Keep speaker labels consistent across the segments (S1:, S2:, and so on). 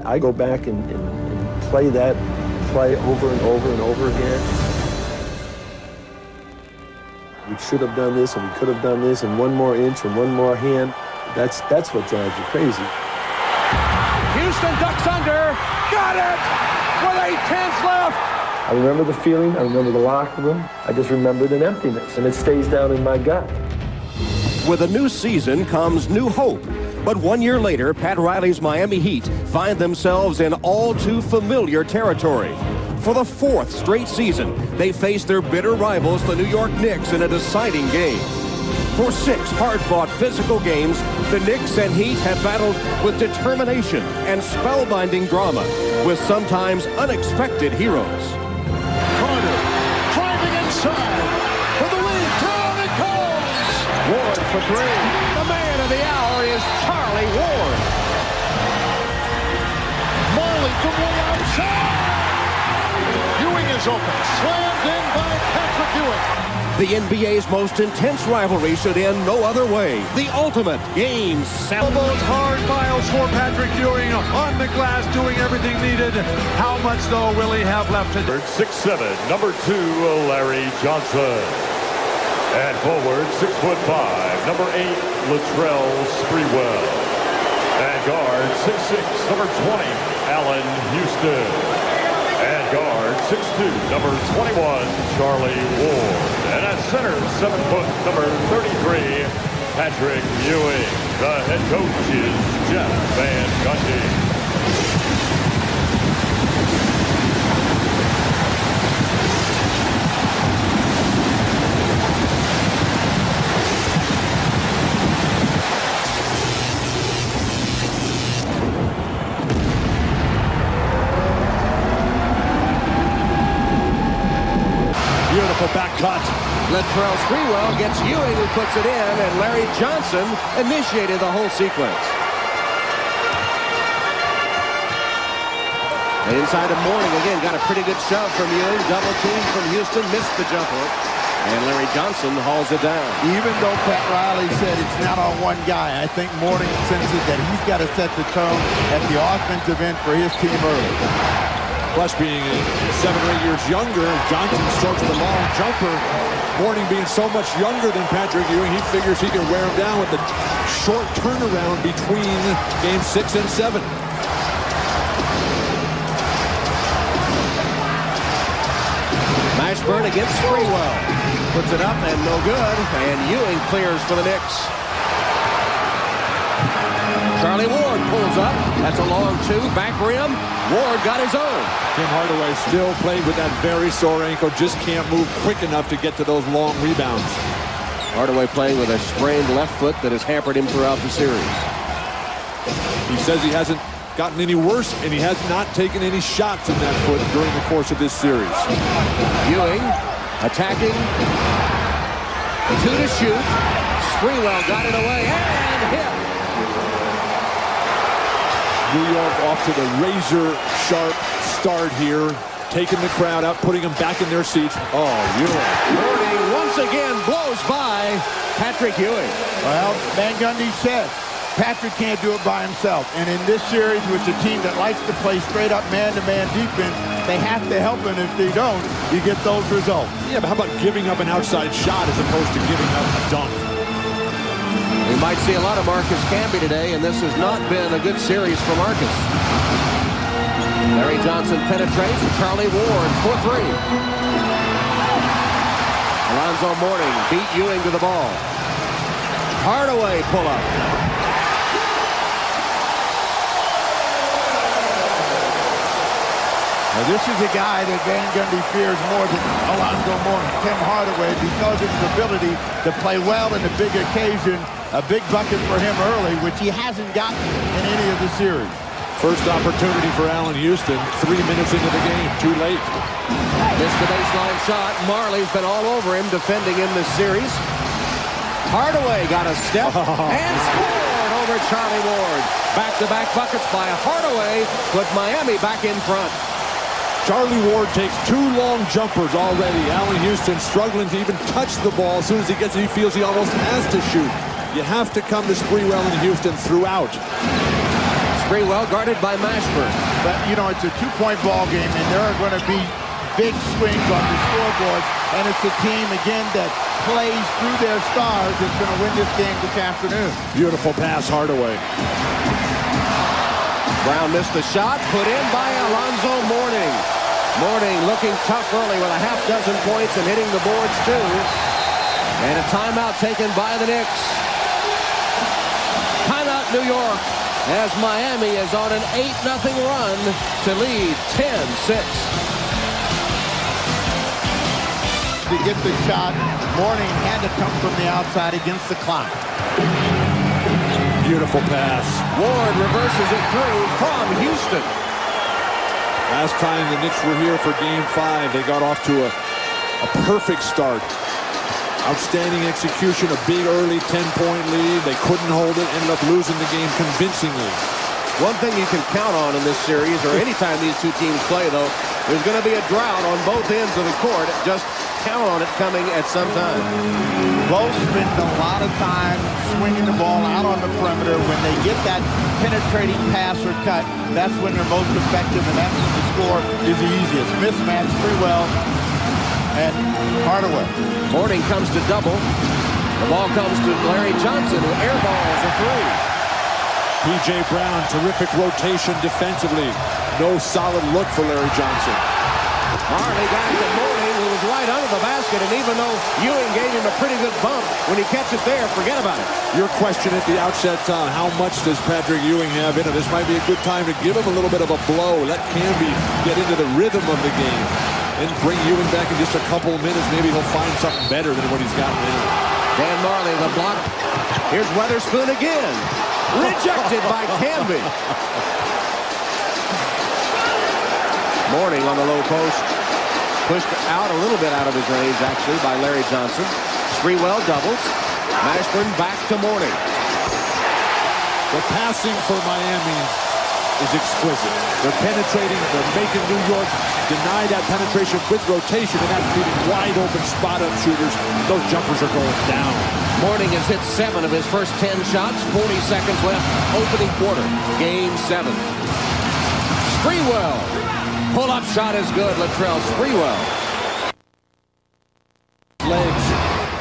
S1: I go back and play that play over and over and over again. We should have done this, and we could have done this, and one more inch and one more hand. That's what drives you crazy.
S2: Houston ducks under. Got it! With 8/10 left.
S1: I remember the feeling. I remember the locker room. I just remembered an emptiness, and it stays down in my gut.
S3: With a new season comes new hope. But 1 year later, Pat Riley's Miami Heat find themselves in all too familiar territory. For the 4th straight season, they face their bitter rivals, the New York Knicks, in a deciding game. For 6 hard-fought physical games, the Knicks and Heat have battled with determination and spellbinding drama, with sometimes unexpected heroes.
S4: Carter driving inside for the lead. Down it goes.
S2: Ward for 3. The man of the hour is Charlie Ward.
S4: Marley from way outside. Ewing is open. Slammed in by Patrick Ewing.
S3: The NBA's most intense rivalry should end no other way. The ultimate Game 7.
S5: Elbows hard, Miles for Patrick Ewing on the glass, doing everything needed. How much, though, will he have left to do?
S6: 6'7", number 2, Larry Johnson. And forward, 6'5", number 8, Latrell Sprewell. And guard, 6'6", number 20, Allen Houston. And guard, 6'2", number 21, Charlie Ward. And at center, 7 foot, number 33, Patrick Ewing. The head coach is Jeff Van Gundy.
S5: Beautiful back cut.
S3: Latrell Sprewell gets Ewing, who puts it in, and Larry Johnson initiated the whole sequence. And inside of Mourning again, got a pretty good shove from Ewing. Double team from Houston, missed the jumper. And Larry Johnson hauls it down.
S7: Even though Pat Riley said it's not on one guy, I think Mourning senses that he's got to set the tone at the offensive end for his team early.
S5: Plus, being 7 or 8 years younger, Johnson strokes the long jumper. Mourning being so much younger than Patrick Ewing, he figures he can wear him down with the short turnaround between Game 6 and 7.
S3: Mashburn against Sprewell. Puts it up and no good. And Ewing clears for the Knicks. Charlie Ward pulls up. That's a long 2. Back rim. Ward got his own.
S5: Tim Hardaway still playing with that very sore ankle. Just can't move quick enough to get to those long rebounds.
S3: Hardaway playing with a sprained left foot that has hampered him throughout the series.
S5: He says he hasn't gotten any worse, and he has not taken any shots in that foot during the course of this series.
S3: Ewing attacking. 2 to shoot. Sprewell got it away and hit.
S5: New York off to the razor-sharp start here, taking the crowd out, putting them back in their seats. Oh, Ewing.
S3: Mourning once again blows by Patrick Ewing.
S7: Well, Van Gundy said Patrick can't do it by himself. And in this series, with a team that likes to play straight-up man-to-man defense, they have to help him. If they don't, you get those results.
S5: Yeah, but how about giving up an outside shot as opposed to giving up a dunk?
S3: We might see a lot of Marcus Camby today, and this has not been a good series for Marcus. Larry Johnson penetrates. Charlie Ward for 3. Alonzo Mourning beat Ewing to the ball. Hardaway pull up.
S7: Now, this is a guy that Van Gundy fears more than Alonzo Mourning, Tim Hardaway, because of his ability to play well in a big occasion. A big bucket for him early, which he hasn't gotten in any of the series.
S5: First opportunity for Allen Houston, 3 minutes into the game, too late.
S3: Missed the baseline shot. Marley's been all over him defending in this series. Hardaway got a step and scored over Charlie Ward. Back-to-back buckets by Hardaway put Miami back in front.
S5: Charlie Ward takes 2 long jumpers already. Allen Houston struggling to even touch the ball. As soon as he gets it, he feels he almost has to shoot. You have to come to Sprewell and Houston throughout.
S3: Sprewell guarded by Mashburn.
S7: But, you know, it's a two-point ball game, and there are going to be big swings on the scoreboard, and it's a team, again, that plays through their stars that's going to win this game this afternoon.
S5: Beautiful pass, Hardaway.
S3: Brown missed the shot, put in by Alonzo Mourning. Mourning looking tough early with a half dozen points and hitting the boards, too. And a timeout taken by the Knicks. Timeout, New York, as Miami is on an 8-0 run to lead 10-6.
S7: To get the shot, Mourning had to come from the outside against the clock.
S5: Beautiful pass.
S3: Ward reverses it through from Houston.
S5: Last time the Knicks were here for Game 5, they got off to a perfect start. Outstanding execution, a big early 10-point lead. They couldn't hold it, ended up losing the game convincingly.
S3: One thing you can count on in this series, or anytime these two teams play, though, there's going to be a drought on both ends of the court. Just count on it coming at some time.
S7: Both spend a lot of time swinging the ball out on the perimeter. When they get that penetrating pass or cut, that's when they're most effective, and that's when the score is the easiest. Mismatch, Sprewell and Hardaway.
S3: Mourning comes to double. The ball comes to Larry Johnson, who airballs a three.
S5: P.J. Brown, terrific rotation defensively. No solid look for Larry Johnson.
S3: Marley back to Mourning, who was right under the basket, and even though Ewing gave him a pretty good bump, when he catches it there, forget about it.
S5: Your question at the outset, how much does Patrick Ewing have in it? This might be a good time to give him a little bit of a blow. Let Camby get into the rhythm of the game. And bring Ewing back in just a couple of minutes. Maybe he'll find something better than what he's got now.
S3: Dan Marley, the block. Here's Weatherspoon again. Rejected by Camby. Mourning on the low post. Pushed out a little bit out of his range, actually, by Larry Johnson. Sprewell doubles. Mashburn back to Mourning.
S5: The passing for Miami is exquisite. They're penetrating. They're making New York deny that penetration with rotation, and that's leaving wide open spot-up shooters. Those jumpers are going down.
S3: Mourning has hit 7 of his first 10 shots. 40 seconds left. Opening quarter. Game 7. Sprewell. Pull-up shot is good. Latrell Sprewell.
S5: Legs.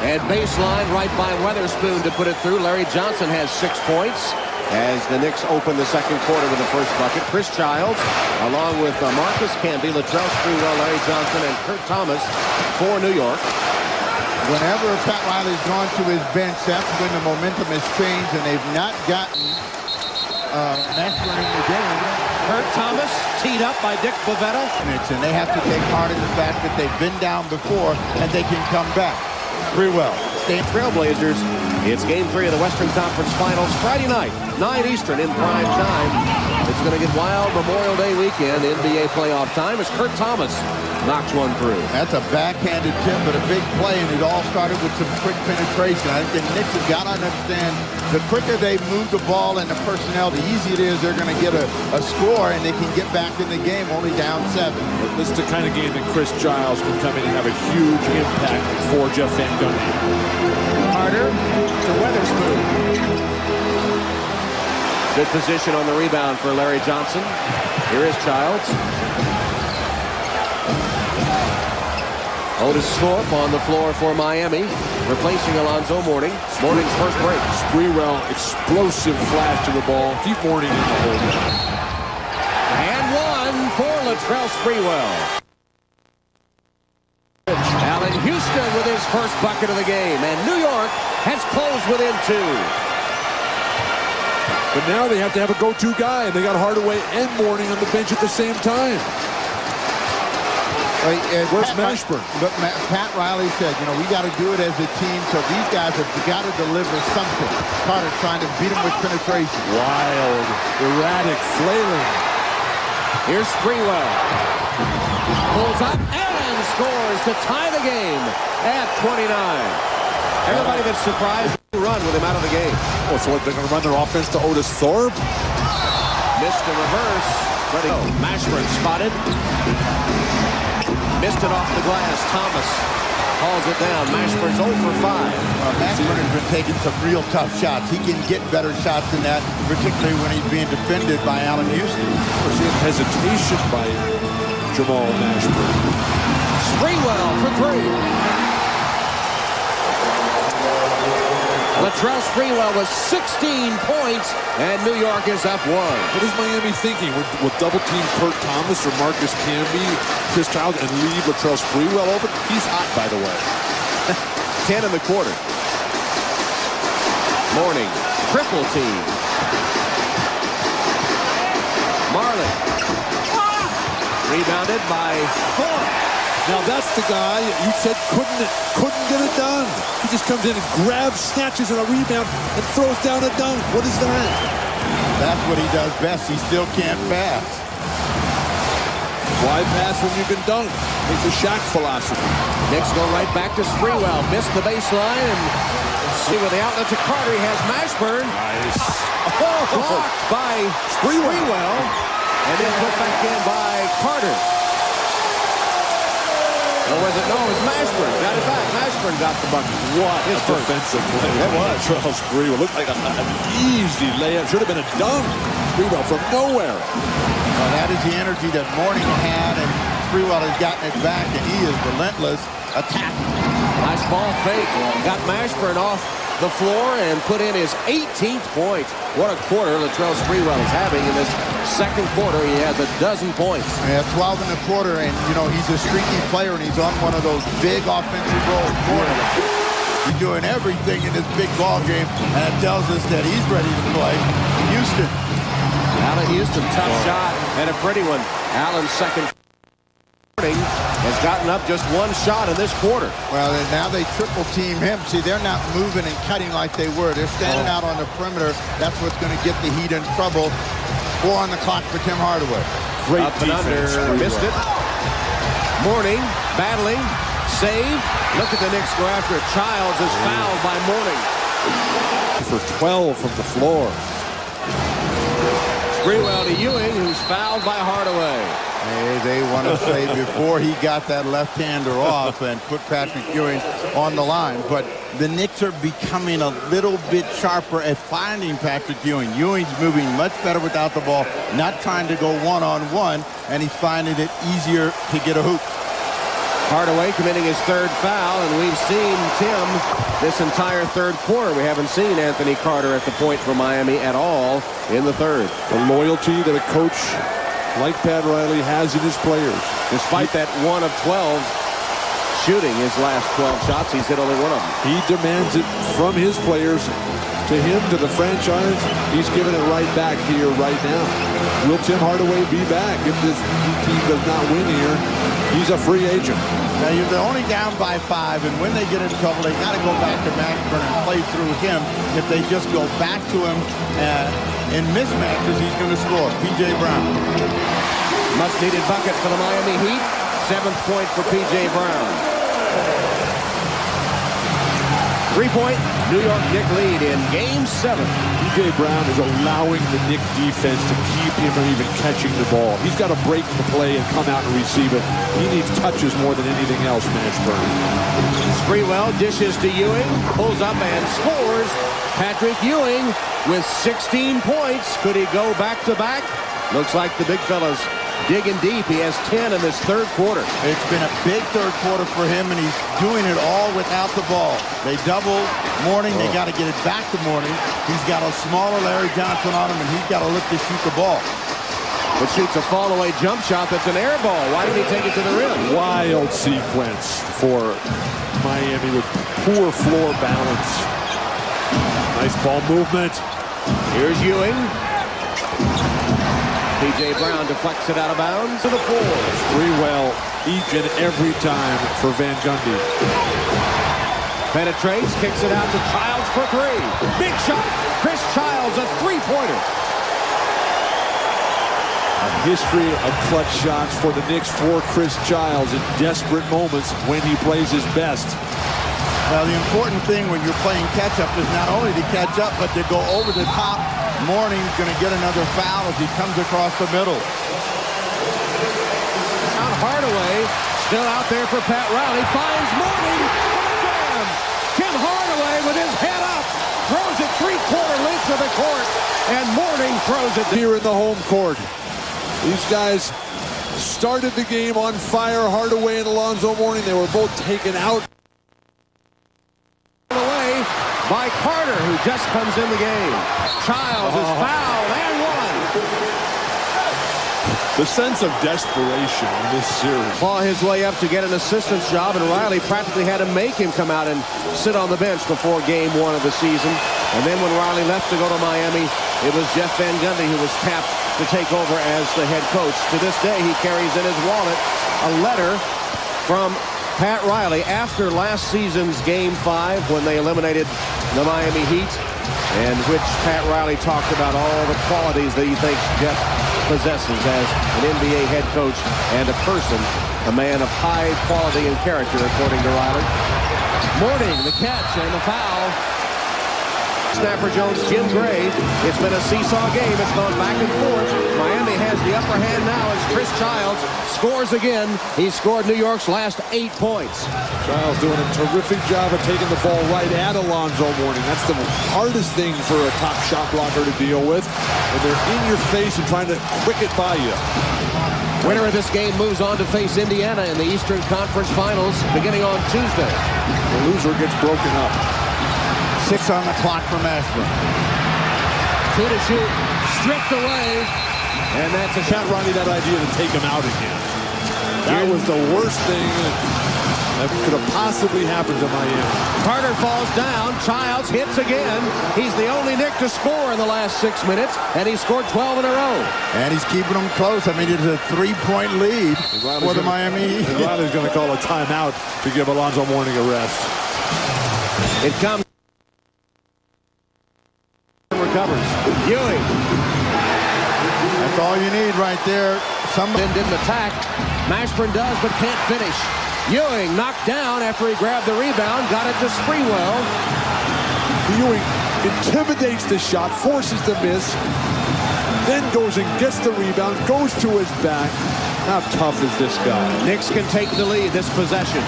S3: And baseline right by Weatherspoon to put it through. Larry Johnson has 6 points as the Knicks open the second quarter with the first bucket. Chris Childs, along with Marcus Camby, Latrell Sprewell, Larry Johnson, and Kurt Thomas for New York.
S7: Whenever Pat Riley's gone to his bench, that's when the momentum has changed, and they've not gotten Mashburn in the game.
S3: Kurt Thomas teed up by Dick Bavetta.
S7: And they have to take heart in the fact that they've been down before and they can come back. Sprewell.
S3: State Trailblazers. It's Game 3 of the Western Conference Finals Friday night, 9 Eastern in prime time. It's going to get wild Memorial Day weekend, NBA playoff time, as Kurt Thomas knocks one through.
S7: That's a backhanded tip, but a big play, and it all started with some quick penetration. I think the Knicks have got to understand the quicker they move the ball and the personnel, the easier it is they're going to get a score, and they can get back in the game only down 7.
S5: This is the kind of game that Chris Giles can come in and have a huge impact for Jeff Van Gundy.
S3: Carter to Weatherspoon. Good position on the rebound for Larry Johnson. Here is Childs. Otis Thorpe on the floor for Miami, replacing Alonzo Mourning. Mourning's first break.
S5: Sprewell, explosive flash to the ball. Keep Mourning in the hole.
S3: And one for Latrell Sprewell. Allen Houston with his first bucket of the game, and New York has closed within 2.
S5: But now they have to have a go-to guy, and they got Hardaway and Mourning on the bench at the same time. Where's Mashburn?
S7: But Pat Riley said, you know, we got to do it as a team, so these guys have got to deliver something. Carter trying to beat him with penetration.
S5: Wild, erratic, flailing.
S3: Here's Sprewell. Pulls up and scores to tie the game at 29. Everybody that's surprised to run with him out of the game.
S5: Oh, so what, they're going to run their offense to Otis Thorpe?
S3: Missed the reverse. Ready. Mashburn spotted. Missed it off the glass. Thomas. hauls it down. Mashburn's 0 for 5.
S7: Mashburn has been taking some real tough shots. He can get better shots than that, particularly when he's being defended by Allen Houston.
S5: We're seeing hesitation by Jamal Mashburn.
S2: Sprewell for 3. Latrell Sprewell with 16 points, and New York is up 1.
S5: What is Miami thinking? Will double team Kurt Thomas or Marcus Camby, Chris Childs, and leave Latrell Sprewell open? He's hot, by the way.
S3: 10 in the quarter. Mourning, triple team. Marley. Rebounded by Thorpe.
S5: Now that's the guy you said couldn't get it done. He just comes in and grabs, snatches on a rebound, and throws down a dunk. What is that?
S7: That's what he does best. He still can't pass.
S5: Why pass when you can dunk? It's a Shaq philosophy.
S2: Knicks go right back to Sprewell. Missed the baseline, and see with the outlet to Carter. He has Mashburn.
S5: Nice.
S2: Blocked by Sprewell, and then put back in by Carter. Or was it? No, it was Mashburn. Got it back. Mashburn got the bucket.
S5: What a defensive play. That was. Charles Sprewell looked like an easy layup. Should have been a dunk. Sprewell from nowhere.
S7: Well, that is the energy that Mourning had, and Sprewell has gotten it back, and he is relentless attacking.
S2: Nice ball fake. Got Mashburn off the floor and put in his 18th point. What a quarter Latrell Sprewell is having in this second quarter. He has a dozen points.
S7: Yeah, 12 in the quarter, and, you know, he's a streaky player, and he's on one of those big offensive roles. He's doing everything in this big ball game, and it tells us that he's ready to play. Houston.
S2: Allen Houston, tough shot, and a pretty one. Allen's second has gotten up just one shot in this quarter.
S7: Well, and now they triple team him. See, they're not moving and cutting like they were. They're standing out on the perimeter. That's what's going to get the Heat in trouble. 4 on the clock for Tim Hardaway.
S5: Great
S2: up and under, missed it. Mourning, battling, save. Look at the Knicks go after it. Childs is fouled by Mourning.
S5: For 12 from the floor.
S2: Sprewell to Ewing, who's fouled by Hardaway.
S7: Hey, they want to say before he got that left-hander off and put Patrick Ewing on the line. But the Knicks are becoming a little bit sharper at finding Patrick Ewing. Ewing's moving much better without the ball, not trying to go one-on-one, and he's finding it easier to get a hoop.
S2: Hardaway committing his third foul, and we've seen Tim this entire third quarter. We haven't seen Anthony Carter at the point for Miami at all in the third.
S5: The loyalty that a coach like Pat Riley has in his players.
S2: Despite that 1 of 12 shooting his last 12 shots, he's hit only 1 of them.
S5: He demands it from his players. To him, to the franchise, he's giving it right back here, right now. Will Tim Hardaway be back if this team does not win here? He's a free agent.
S7: Now, they're only down by 5, and when they get in trouble, they got to go back to Mashburn and play through him. If they just go back to him in mismatches, he's going to score. P.J. Brown.
S2: Much-needed bucket for the Miami Heat. 7th point for P.J. Brown. 3-point New York Knicks lead in Game 7.
S5: P.J. Brown is allowing the Knicks defense to keep him from even catching the ball. He's got to break the play and come out and receive it. He needs touches more than anything else, Mashburn.
S2: Sprewell dishes to Ewing, pulls up and scores. Patrick Ewing with 16 points. Could he go back-to-back? Looks like the big fella's digging deep. He has 10 in this third quarter.
S7: It's been a big third quarter for him, and he's doing it all without the ball. They double Mourning. They got to get it back to Mourning. He's got a smaller Larry Johnson on him, and he's got to look to shoot the ball.
S2: But shoots a fall-away jump shot that's an air ball. Why didn't he take it to the rim?
S5: Wild sequence for Miami with poor floor balance. Nice ball movement.
S2: Here's Ewing. P.J. Brown deflects it out of bounds to the floor.
S5: Sprewell each and every time for Van Gundy.
S2: Penetrates, kicks it out to Childs for 3. Big shot. Chris Childs, a 3-pointer.
S5: A history of clutch shots for the Knicks for Chris Childs in desperate moments when he plays his best.
S7: Well, the important thing when you're playing catch-up is not only to catch up, but to go over the top. Mourning's going to get another foul as he comes across the middle.
S2: Out Hardaway Still out there for Pat Riley. Finds Mourning for the jam. Tim Hardaway with his head up. Throws it 3/4 length of the court. And Mourning throws it
S5: here in the home court. These guys started the game on fire. Hardaway and Alonzo Mourning, they were both taken out.
S2: Away by Carter, who just comes in the game. Childs is fouled and one.
S5: The sense of desperation in this series.
S2: Claw his way up to get an assistant's job, and Riley practically had to make him come out and sit on the bench before game 1 of the season. And then when Riley left to go to Miami, it was Jeff Van Gundy who was tapped to take over as the head coach. To this day, he carries in his wallet a letter from Pat Riley after last season's Game 5 when they eliminated the Miami Heat, and which Pat Riley talked about all the qualities that he thinks Jeff possesses as an NBA head coach and a person, a man of high quality and character, according to Riley. Mourning, the catch and the foul. Snapper Jones, Jim Gray. It's been a seesaw game. It's gone back and forth. Miami has the upper hand now as Chris Childs scores again. He scored New York's last 8 points.
S5: Childs doing a terrific job of taking the ball right at Alonzo Mourning. That's the hardest thing for a top shot blocker to deal with. When they're in your face and trying to quick it by you.
S2: Winner of this game moves on to face Indiana in the Eastern Conference Finals beginning on Tuesday.
S5: The loser gets broken up.
S7: 6 on the clock for Mashburn.
S2: 2 to shoot, stripped away.
S5: And that's a shot. Ronnie, that idea to take him out again. That was the worst thing that could have possibly happened to Miami.
S2: Carter falls down. Childs hits again. He's the only Knick to score in the last 6 minutes, and he scored 12 in a row.
S7: And he's keeping them close. I mean, it's a 3-point lead for the Miami Heat.
S5: Riley's going to call a timeout to give Alonzo Mourning a rest.
S2: It comes. Recovers. Ewing.
S7: That's all you need right there. Somebody
S2: Didn't attack. Mashburn does, but can't finish. Ewing knocked down after he grabbed the rebound. Got it to Sprewell.
S5: Ewing intimidates the shot, forces the miss, then goes and gets the rebound, goes to his back. How tough is this guy?
S2: Knicks can take the lead this possession.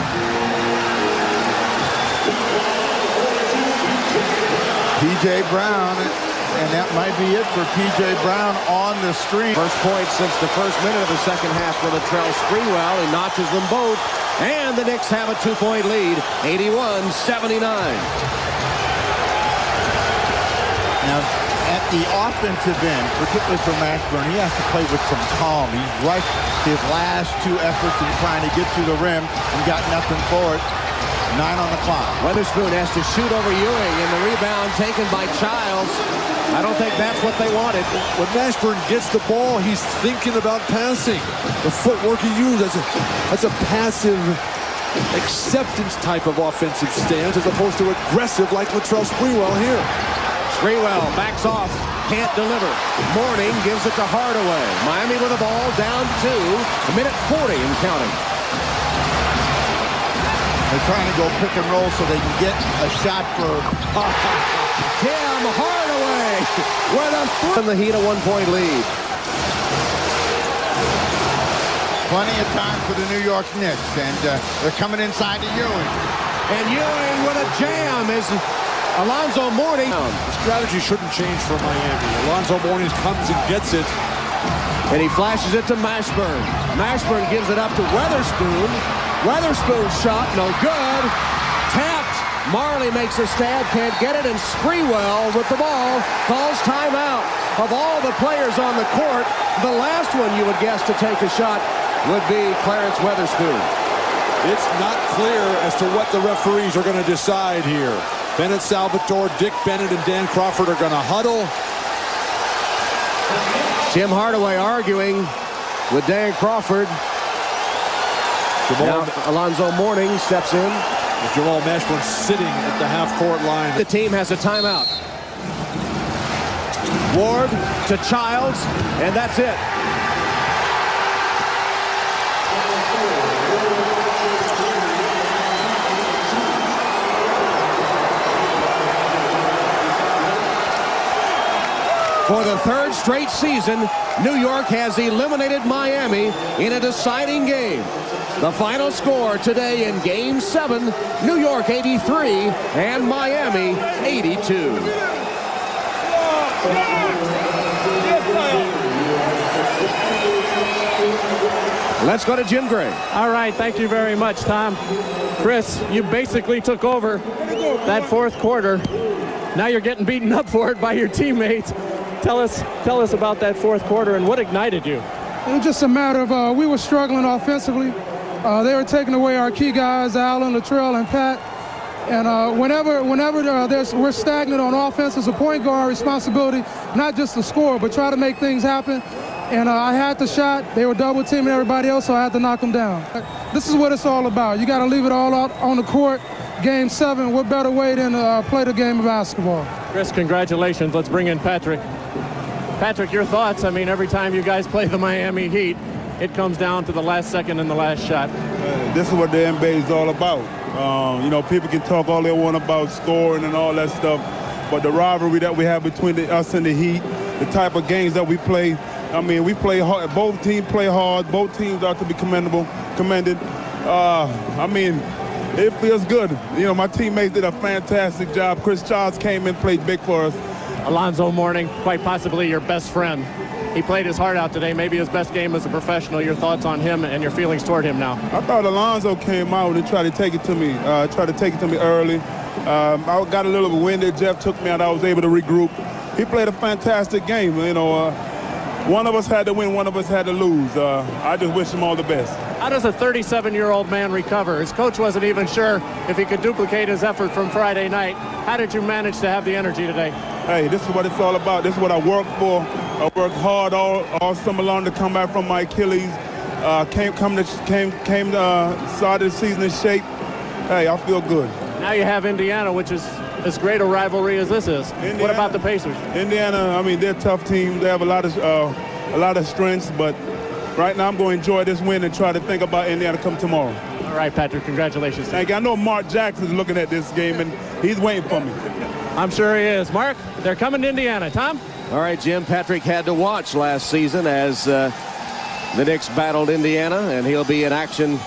S7: P.J. Brown, and that might be it for P.J. Brown on the stream.
S2: First point since the first minute of the second half for Latrell Sprewell. He notches them both, and the Knicks have a 2-point lead, 81-79.
S7: Now, at the offensive end, particularly for Mashburn, he has to play with some calm. He's rushed his last 2 efforts in trying to get to the rim and got nothing for it. 9 on the clock.
S2: Weatherspoon has to shoot over Ewing, and the rebound taken by Childs. I don't think that's what they wanted.
S5: When Mashburn gets the ball, he's thinking about passing. The footwork he uses, that's a passive acceptance type of offensive stance as opposed to aggressive like Latrell Sprewell here.
S2: Sprewell backs off, can't deliver. Mourning gives it to Hardaway. Miami with the ball down 2, a minute 40 and counting.
S7: They're trying to go pick and roll so they can get a shot for
S2: Tim Hardaway with a from the Heat, a 1-point lead.
S7: Plenty of time for the New York Knicks, and they're coming inside to Ewing.
S2: And Ewing with a jam is Alonzo Mourning.
S5: The strategy shouldn't change for Miami. Alonzo Mourning comes and gets it.
S2: And he flashes it to Mashburn. Mashburn gives it up to Weatherspoon. Weatherspoon's shot, no good. Tapped. Marley makes a stab, can't get it, and Sprewell with the ball calls timeout. Of all the players on the court, the last one you would guess to take a shot would be Clarence Weatherspoon.
S5: It's not clear as to what the referees are going to decide here. Bennett Salvatore, Dick Bennett, and Dan Crawford are going to huddle.
S2: Tim Hardaway arguing with Dan Crawford. Now Alonzo Mourning steps in.
S5: Jamal Mashburn sitting at the half-court line.
S2: The team has a timeout. Ward to Childs, and that's it. For the 3rd straight season, New York has eliminated Miami in a deciding game. The final score today in Game 7, New York 83 and Miami 82. Let's go to Jim Gray.
S8: All right, thank you very much, Tom. Chris, you basically took over that fourth quarter. Now you're getting beaten up for it by your teammates. Tell us about that fourth quarter and what ignited you.
S9: It was just a matter of we were struggling offensively. They were taking away our key guys, Allen, Latrell, and Pat. And whenever we're stagnant on offense, it's a point guard responsibility, not just to score, but try to make things happen. And I had the shot. They were double teaming everybody else, so I had to knock them down. This is what it's all about. You got to leave it all out on the court. Game 7, what better way than play the game of basketball?
S8: Chris, congratulations. Let's bring in Patrick. Patrick, your thoughts? I mean, every time you guys play the Miami Heat, it comes down to the last second and the last shot.
S10: This is what the NBA is all about. You know, people can talk all they want about scoring and all that stuff, but the rivalry that we have between us and the Heat, the type of games that we play, I mean, we play hard. Both teams play hard. Both teams are to be commended. I mean, it feels good. You know, my teammates did a fantastic job. Chris Childs came in, played big for us.
S8: Alonzo Mourning, quite possibly your best friend. He played his heart out today, maybe his best game as a professional. Your thoughts on him and your feelings toward him now?
S10: I thought Alonzo came out and tried to take it to me, early. I got a little bit winded. Jeff took me out. I was able to regroup. He played a fantastic game. You know, one of us had to win, one of us had to lose. I just wish him all the best.
S8: How does a 37-year-old man recover? His coach wasn't even sure if he could duplicate his effort from Friday night. How did you manage to have the energy today?
S10: Hey, this is what it's all about. This is what I worked for. I worked hard all summer long to come back from my Achilles. Started the season in shape. Hey, I feel good.
S8: Now you have Indiana, which is as great a rivalry as this is.
S10: Indiana,
S8: what about the Pacers?
S10: Indiana, I mean, they're a tough team. They have a lot of strengths, but right now I'm going to enjoy this win and try to think about Indiana come tomorrow.
S8: All right, Patrick, congratulations.
S10: Thank you. I know Mark Jackson's looking at this game, and he's waiting for me.
S8: I'm sure he is. Mark, they're coming to Indiana. Tom?
S2: All right, Jim, Patrick had to watch last season as the Knicks battled Indiana, and he'll be in action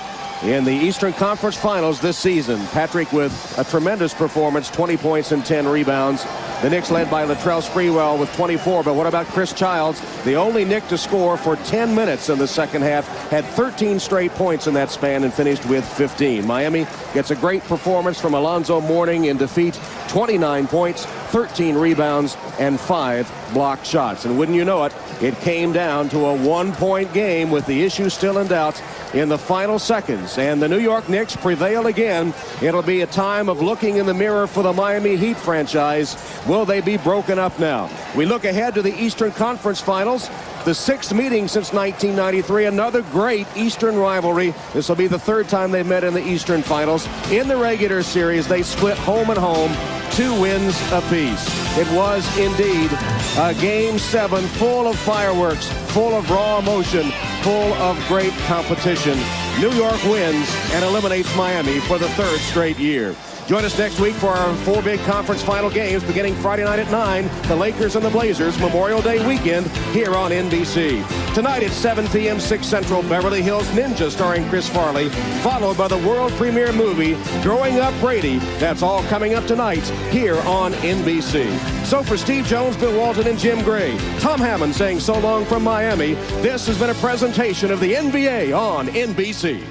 S2: in the Eastern Conference Finals this season. Patrick with a tremendous performance, 20 points and 10 rebounds. The Knicks led by Latrell Sprewell with 24, but what about Chris Childs? The only Knick to score for 10 minutes in the second half, had 13 straight points in that span and finished with 15. Miami gets a great performance from Alonzo Mourning in defeat, 29 points, 13 rebounds, and 5 blocked shots. And wouldn't you know it, it came down to a one-point game with the issue still in doubt in the final seconds. And the New York Knicks prevail again. It'll be a time of looking in the mirror for the Miami Heat franchise. Will they be broken up now? We look ahead to the Eastern Conference Finals. The 6th meeting since 1993, another great Eastern rivalry. This will be the 3rd time they've met in the Eastern Finals. In the regular series, they split home and home, 2 wins apiece. It was indeed a Game 7 full of fireworks, full of raw emotion, full of great competition. New York wins and eliminates Miami for the 3rd straight year. Join us next week for our 4 big conference final games beginning Friday night at 9. The Lakers and the Blazers Memorial Day weekend here on NBC. Tonight at 7 p.m. 6 Central, Beverly Hills Ninja starring Chris Farley, followed by the world premiere movie Growing Up Brady. That's all coming up tonight here on NBC. So for Steve Jones, Bill Walton, and Jim Gray, Tom Hammond saying so long from Miami, this has been a presentation of the NBA on NBC.